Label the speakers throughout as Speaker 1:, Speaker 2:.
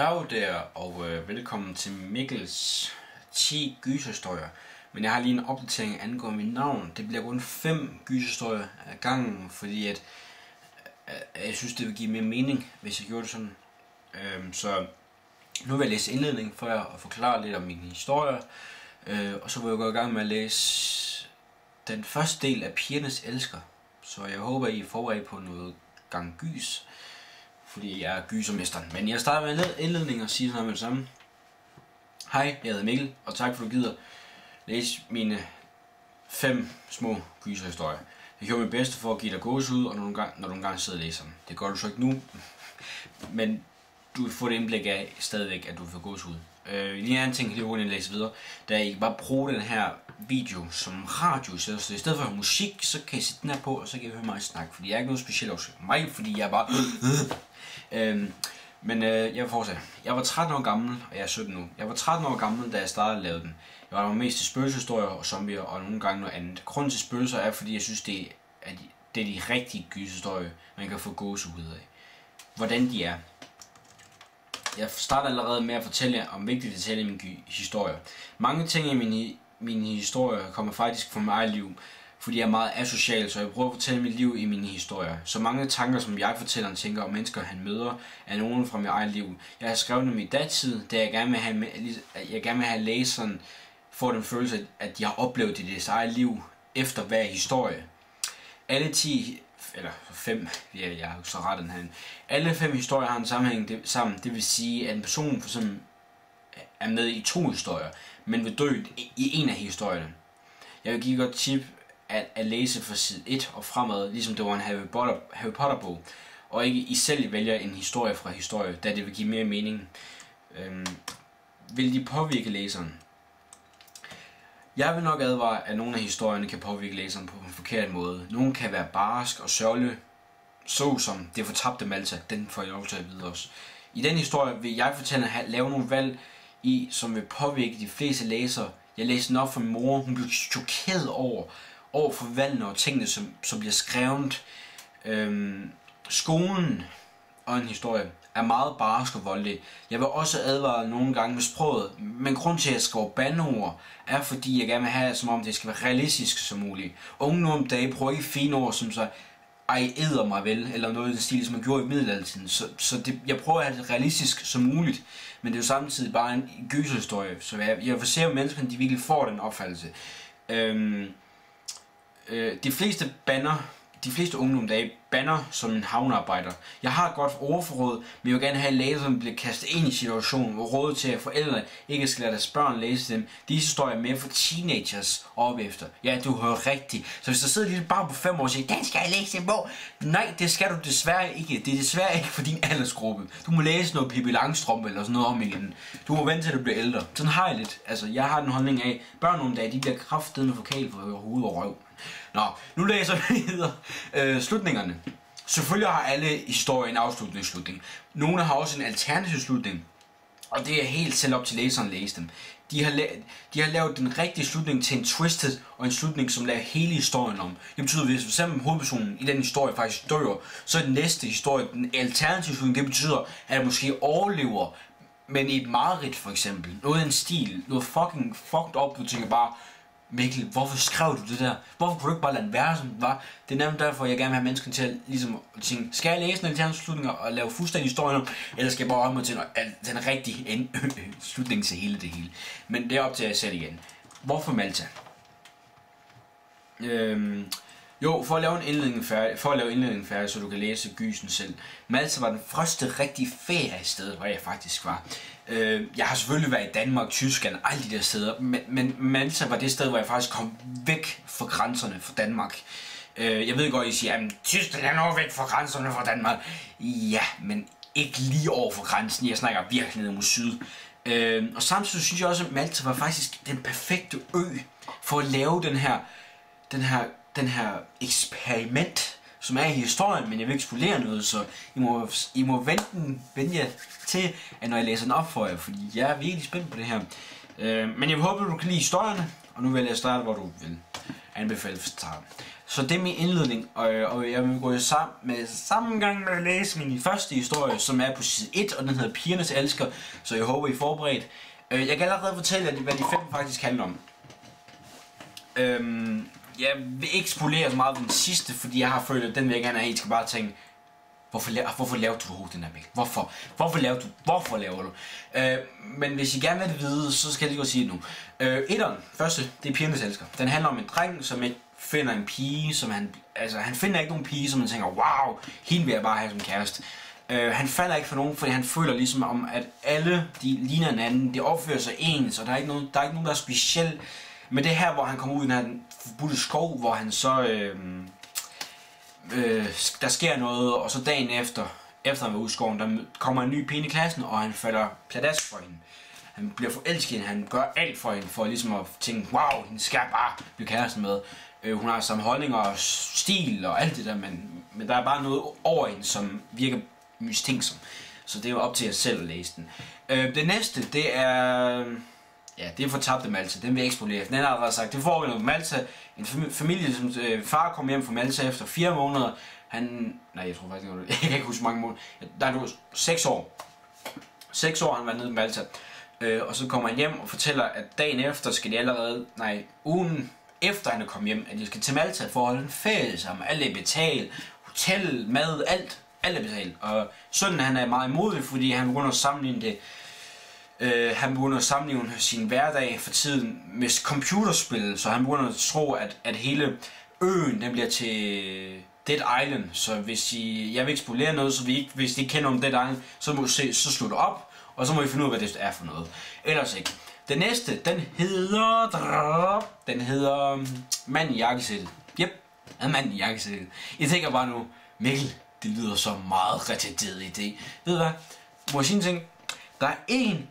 Speaker 1: Goddag der, og velkommen til Mikkels 10 gyserhistorier. Men jeg har lige en opdatering angående mit navn. Det bliver kun 5 gyserhistorier ad gangen, fordi jeg synes, det vil give mere mening, hvis jeg gjorde det sådan. Så nu vil jeg læse indledning for at forklare lidt om mine historier. Og så vil jeg gå i gang med at læse den første del af Pigernes Elsker. Så jeg håber, I er forberedt på noget gang gys, fordi jeg er gysermesteren. Men jeg starter med indledning og siger sådan med det samme. Hej, jeg hedder Mikkel, og tak for at du gider læse mine 5 små gyserhistorier. Jeg gjorde mit bedste for at give dig gåsehud, og når du engang sidder og læser dem. Det gør du så ikke nu, men du får det indblik af stadigvæk, at du får gåsehud. Lige en anden ting, lige hurtigt læse videre, da I bare bruge den her video som radio, så i stedet for at høre musik, så kan I sætte den her på, og så kan I høre mig snakke, fordi jeg er ikke noget specielt også mig, fordi jeg er bare men jeg vil fortsætte. Jeg var 13 år gammel, og jeg er 17 nu. Jeg var 13 år gammel, da jeg startede at lave den. Jeg var mest til spøgelseshistorier og zombier, og nogle gange noget andet. Grunden til spøgelser er, fordi jeg synes, det er de rigtige gyserhistorier, man kan få gåsehud af. Hvordan de er. Jeg starter allerede med at fortælle jer om vigtige detaljer i min historie. Mange ting i mine historier kommer faktisk fra mit eget liv, fordi jeg er meget asocial, så jeg prøver at fortælle mit liv i mine historier. Så mange tanker, som jeg fortæller, tænker om mennesker, han møder, er nogen fra mit eget liv. Jeg har skrevet dem i datid, da jeg gerne vil have læseren får den følelse, at de har oplevet det i deres eget liv efter hver historie. Alle 10 eller 5, ja, jeg har jo så ret den her. Alle 5 historier har en sammenhæng sammen. Det vil sige, at en person for eksempel er med i 2 historier, men vil dø i en af historierne. Jeg vil give et godt tip at læse fra side 1 og fremad, ligesom det var en Harry Potter bog, og ikke I selv vælger en historie fra historie, da det vil give mere mening. Vil de påvirke læseren? Jeg vil nok advare, at nogle af historierne kan påvirke læseren på en forkert måde. Nogle kan være barsk og sørgelig, såsom Det fortabte Malta. Den får jeg lov til at vide også. I den historie vil jeg fortælle at lave nogle valg som vil påvirke de fleste læsere. Jeg læste den op for min mor. Hun blev chokeret over for valgene og tingene, som bliver skrevet. Skolen og en historie er meget barsk og voldelig. Jeg vil også advare nogle gange med sproget, men grund til at jeg skriver bandeord er, fordi jeg gerne vil have, som om det skal være realistisk som muligt. Unge nu om dagen prøver ikke fine ord, som så ej æder mig vel, eller noget i den stil, som man gjorde i middelalderen. Så jeg prøver at have det realistisk som muligt, men det er jo samtidig bare en gyserhistorie, så jeg vil se, om menneskerne de virkelig får den opfattelse. De fleste unge om dagen banner som en havnearbejder. Jeg har et godt ordforråd, men jeg vil gerne have, at læserne bliver kastet ind i situationen, hvor rådet til, at forældre ikke skal lade deres børn læse dem. Disse historier er mere for teenagers op efter. Ja, du hører rigtigt. Så hvis der sidder et lille barn på 5 år og siger, den skal jeg læse en bog. Nej, det skal du desværre ikke. Det er desværre ikke for din aldersgruppe. Du må læse noget Pippi Langstrømpe eller sådan noget om igen. Du må vente til du bliver ældre. Sådan har jeg lidt. Altså, jeg har den holdning af, børn om dagen, de bliver kraftedeme forkælet for hoved og røv. Nå, nu læser vi videre. Slutningerne. Selvfølgelig har alle historier en afslutningsslutning. Nogle har også en alternativ slutning, og det er helt selv op til læseren at læse dem. De har lavet den rigtige slutning til en twisted og en slutning, som lader hele historien om. Det betyder, hvis for eksempel hovedpersonen i den historie faktisk dør, så er den næste historie, den alternative slutning, det betyder, at han måske overlever, men i et mareridt for eksempel. Noget af en stil, noget fucking fucked up, du tænker bare, Mikkel, hvorfor skrev du det der? Hvorfor kunne du ikke bare lade den være, som den var? Det er nemlig derfor, jeg gerne vil have mennesker til at ligesom tænke, skal jeg læse en alternativ slutning og lave fuldstændig historien om, eller skal jeg bare holde mig til den rigtige slutning til hele det hele? Men det er op til jer selv igen. Hvorfor Malta? Jo, for at lave indledningen færdig, så du kan læse gysen selv. Malta var den første rigtige feriested, hvor jeg faktisk var. Jeg har selvfølgelig været i Danmark, Tyskland og alle de der steder, men Malta var det sted, hvor jeg faktisk kom væk fra grænserne for Danmark. Jeg ved godt, I siger, at Tyskland er nok væk fra grænserne fra Danmark. Ja, men ikke lige over for grænsen. Jeg snakker virkelig ned mod syd. Og samtidig synes jeg også, at Malta var faktisk den perfekte ø for at lave den her eksperiment, som er i historien, men jeg vil ikke spolere noget, så I må vente jer til, at når jeg læser den op for jer, fordi jeg er virkelig spændt på det her. Men jeg håber, du kan lide historierne, og nu vil jeg starte, hvor du vil anbefale for starten. Så det er min indledning, og jeg vil gå samme gang med at læse min første historie, som er på side 1, og den hedder Pigernes Elsker, så jeg håber I er forberedt. Jeg kan allerede fortælle jer, hvad de 5 faktisk handler om. Jeg vil ikke spolere så meget den sidste, fordi jeg har følt, at den vil jeg gerne have, I skal bare tænke, hvorfor laver du den her Mikkel? Hvorfor laver du? Men hvis I gerne vil vide, så skal jeg lige godt sige det nu. Første, det er Pigernes Elsker. Den handler om en dreng, som ikke finder en pige, som han finder ikke nogen pige, som han tænker, wow, hende vil jeg bare have som kæreste. Han falder ikke for nogen, fordi han føler ligesom om, at alle de ligner hinanden, de opfører sig ens, og der er ikke nogen, der er specielt. Men det her, hvor han kommer ud i den her forbudte skov, hvor han så der sker noget, og så dagen efter han var ude i skoven, der kommer en ny pige i klassen, og han falder pladask for hende. Han bliver forelsket hende, han gør alt for hende, for ligesom at tænke, wow, hende skal jeg bare blive kæresten med. Hun har samme holdninger og stil og alt det der, men der er bare noget over hende, som virker mistænksom. Så det er jo op til jer selv at læse den. Det næste, det er... Ja, det er Fortabte Malta. Den vil jeg eksplodere. Den har allerede sagt. Det foregår på Malta. En familie, som far kom hjem fra Malta efter 4 måneder. Nej, jeg tror faktisk ikke, jeg kan ikke huske mange måneder. Der er 6 år. 6 år han var nede i Malta. Og så kommer han hjem og fortæller, at dagen efter skal de ugen efter han er kommet hjem, at de skal til Malta for at holde en ferie sammen. Alt er betalt. Hotel, mad, alt er betalt. Og sønnen han er meget imod, fordi han begynder at sammenligne det. Han begynder at sammenligne sin hverdag for tiden med computerspil, så han begynder at tro, at hele øen den bliver til Dead Island. Så jeg vil ikke spolere noget, så hvis I ikke kender om Dead Island, så må I så slå det op, og så må I finde ud af, hvad det er for noget. Ellers ikke. Den næste, den hedder Manden i jakkesættet. Yep, Manden i jakkesættet. Jeg tænker bare nu, Mikkel, det lyder så meget retarderet idé. Ved du hvad? Må jeg sige en ting? Der er en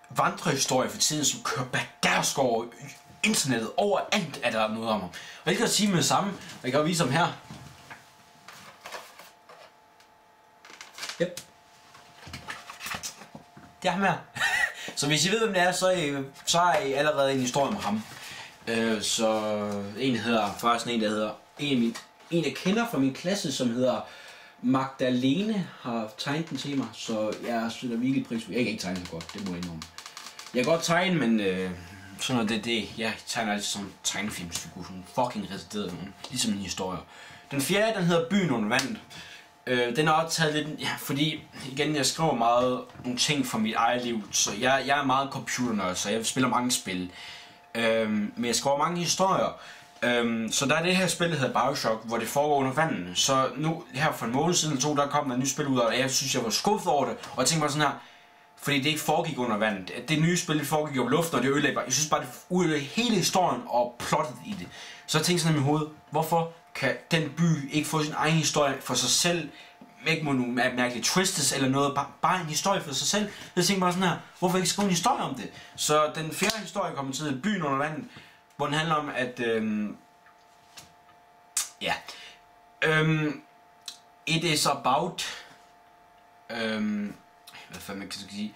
Speaker 1: vandrehistorie for tiden, som kører bagersk over internettet. Overalt er der noget om ham. Og jeg kan sige med det samme, og jeg kan vise ham her. Yep. Det er ham her. Så hvis I ved, hvem det er, så er I allerede en historie om ham. Så en der hedder, en jeg kender fra min klasse, som hedder Magdalene, har tegnet den til mig, så jeg sætter virkelig pris på. Jeg kan ikke tegne så godt, det må jeg indrømme. Jeg kan godt tegne, men sådan noget, det. Jeg tegner altid som tegnefilmsfigur, sådan fucking retarderet nogen, ligesom en historie. Den fjerde, den hedder Byen under vandet. Den er også taget lidt, ja, fordi igen, jeg skriver meget nogle ting fra mit eget liv, så jeg er meget computernørd, så jeg spiller mange spil. Men jeg skriver mange historier. Så der er det her spil, der hedder Bioshock, hvor det foregår under vandet. Så nu, her for en måned siden eller 2, der kom der et nyt spil ud af, og jeg synes, jeg var skuffet over det. Og jeg tænkte mig sådan her, fordi det ikke foregik under vandet. Det nye spil, det foregik over luften, og det ødelagde bare. Jeg synes bare, det ødelagde hele historien og plottet i det. Så jeg tænkte sådan i mit hoved, hvorfor kan den by ikke få sin egen historie for sig selv? Ikke må nogle mærkelige twists eller noget, bare en historie for sig selv. Jeg tænkte bare sådan her, hvorfor ikke skrive en historie om det? Så den fjerde historie kommer til Byen under vandet, hvor den handler om, at it is about hvad fanden man kan sige,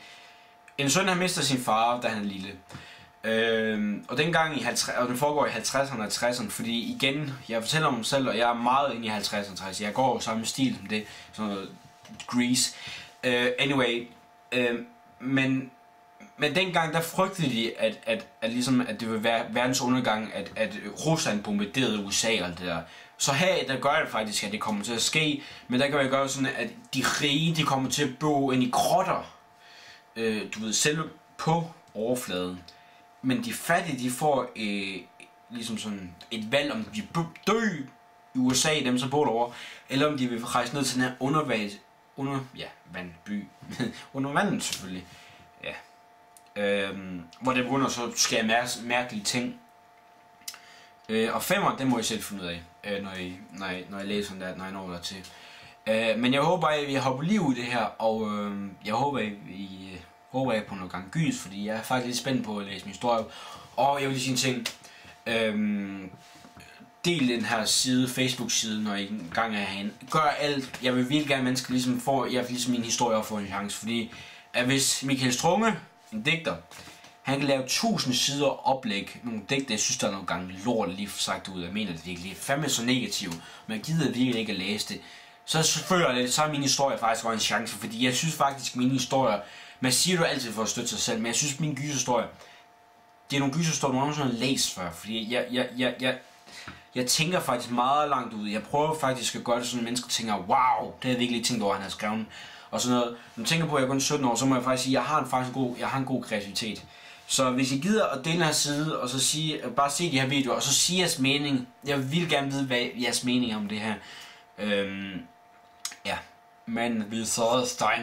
Speaker 1: en søn har mistet sin far, da han er lille. Og dengang og den foregår i 50'erne og 60'erne, fordi igen, jeg fortæller om mig selv, og jeg er meget inde i 50'erne og 60'erne, jeg går samme stil som det, sådan noget Grease. Men dengang der frygtede de, at det ville være verdens undergang, at Rusland bombarderede USA og alt det der. Så her, der gør det faktisk, at det kommer til at ske, men der kan jeg gøre sådan, at de rige, de kommer til at bo ind i grotter, selv på overfladen. Men de fattige, de får ligesom sådan et valg, om de vil dø i USA, dem som bor derovre, eller om de vil rejse ned til den her vandby. Under vandet selvfølgelig. Ja. Hvor det begynder så ske mærkelige ting. Og 5'eren, det må I selv finde ud af, når jeg læser den der, når jeg når der til. Men jeg håber, at vi hopper lige ud i det her, og jeg håber, at I håber på noget gang gys, fordi jeg er faktisk lidt spændt på at læse min historie. Og jeg vil lige sige en ting. Del den her side, Facebook-side, når I en gang er herinde. Gør alt. Jeg vil virkelig gerne, at mennesker ligesom min historie og få en chance. Fordi at hvis Michael Strunge, en digter, Han kan lave 1000 sider oplæg, nogle digte, jeg synes, der er nogle gange lort lige sagt ud. Jeg mener, det er fandme så negativt, men jeg gider virkelig ikke at læse det. Så føler jeg, så er min historie faktisk også en chance, fordi jeg synes faktisk, mine historier, man siger du altid for at støtte sig selv, men jeg synes, min gyserhistorie, det er nogle gyserhistorier, nogen har læst før, fordi jeg tænker faktisk meget langt ud. Jeg prøver faktisk at gøre det sådan, at mennesker tænker, wow, det har jeg virkelig ikke tænkt over, han har skrevet. Og sådan noget. Når jeg tænker på, at jeg er kun 17 år, så må jeg faktisk sige, at jeg har en god kreativitet. Så hvis I gider at dele den her side, og så sige, bare se de her videoer, og så sige jeres mening. Jeg vil gerne vide, hvad jeres mening er om det her. Ja. Men vi så støj.